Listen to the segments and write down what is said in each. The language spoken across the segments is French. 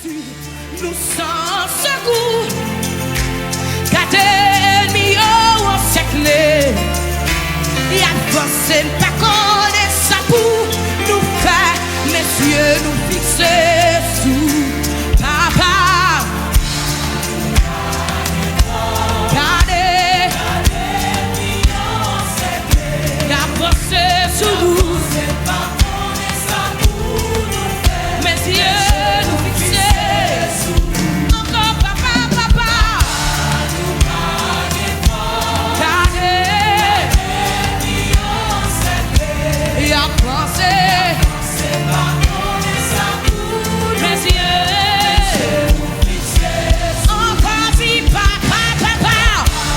Jésus, nous sans secours. Gardez mieux en secret. Et avancez pas connaître ça pour nous faire, messieurs, nous fixer sous papa. Gardez mieux en secret. Et avancez sous nous. Messieurs, nous fixer sous encore papa, papa. Et à penser, c'est pas mon amour, mes yeux, encore si papa, papa,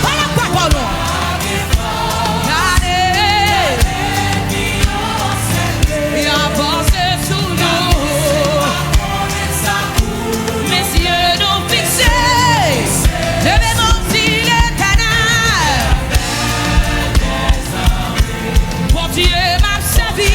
voilà papa, non. Regardez, et à penser sous nous, mes yeux nous fixés, devez monter les canards, pour Dieu m'a servi.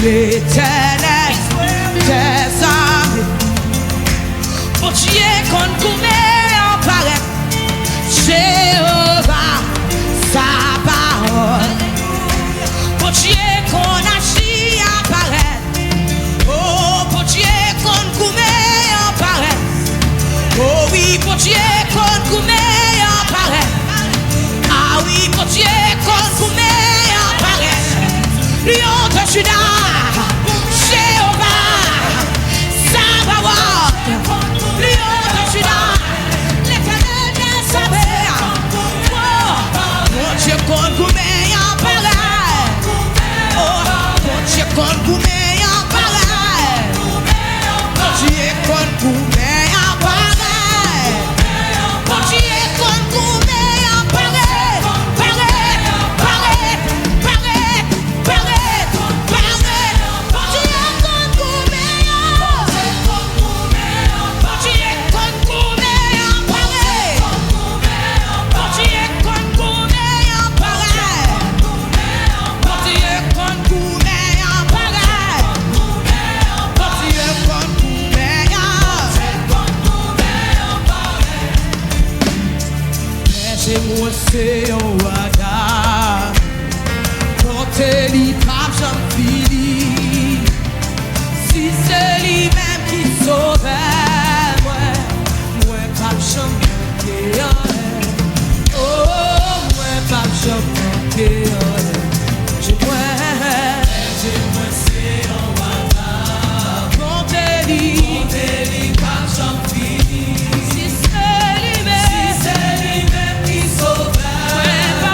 l'Éternel des armées. Bon Dieu qu'on connaît en paraît, Jéhovah, sa parole. Bon Dieu qu'on agit en paraît, oh bon Dieu qu'on connaît en paraît, oh oui bon Dieu qu'on connaît en paraît, ah oui bon Dieu qu'on connaît en paraît. Lion de Juda, Jéhovah, Sabaoth, Lion de Juda, l'Éternel des armées. Oh, mon Dieu qu'on goumé en pareil. Oh, mon Dieu qu'on goumé en pareil. Mon Dieu qu'on goumé en pareil. Mon Dieu qu'on goumé en pareil. Pareil, pareil, pareil, pareil, pareil. Mon Dieu qu'on goumé en pareil. Mon Dieu qu'on goumé en pareil. Mon Dieu qu'on goumé en pareil. Mon Dieu qu'on goumé en pareil. Mon Dieu qu'on goumé en laissez-moi c'est un regard. Quand il pas j'en fini. Si c'est lui-même qui sauve, moi pas j'en manquer. Oh, moi pas j'en manquer. Laissez-moi c'est un regard. Quand il pas j'en fini. Si c'est lui-même qui sauve, moi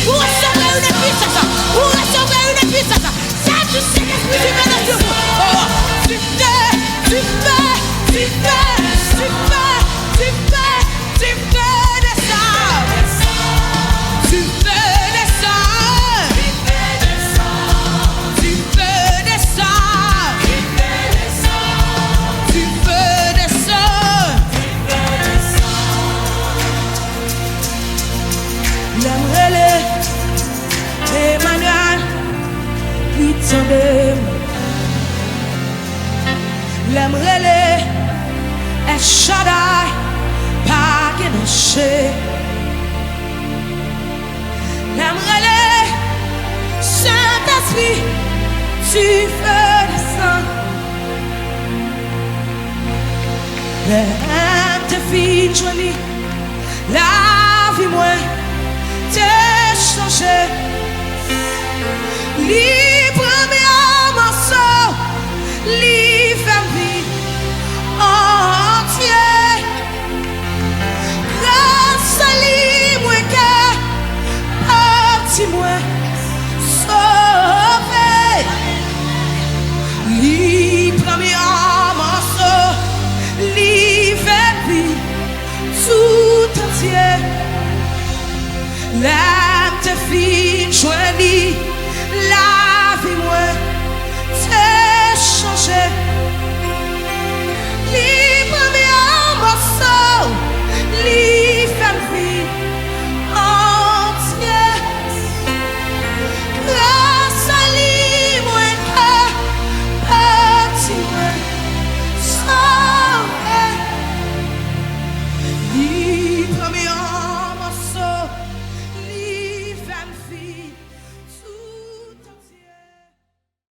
Vous recevrez une puissance. Vous recevrez une puissance. Ça, tu sais qu'est-ce que tu veux dans Dieu. Oh, tu fais, tu fais, tu fais, tu fais, tu fais, tu fais des sorts. Tu fais des sorts. Tu fais des sorts. Tu fais des sorts. Tu fais des sorts. J'aimerais Emmanuel, lui tendez. J'aimerais El Shaddai, pas Génoché. J'aimerais Saint-Esprit, tu fais descendre. L'aime te fit jolie, la vie moi t'es changé. Les premiers morceaux, les familles entières. Grâce à lui, moi que petit moi sauvé. Les premiers morceaux, les familles tout entier. L'âme te fit jolie, la vie moi t'es changé.